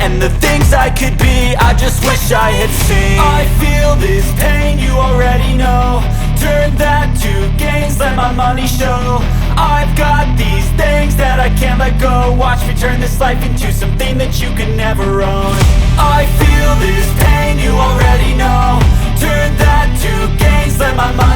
and the things I could be, I just wish I had seen. I feel this pain, you already know. Turn that to gains, let my money show. I've got these things that I can't let go. Watch me turn this life into something that you can never own. I feel this pain, you already know. Turn that to gains, let my money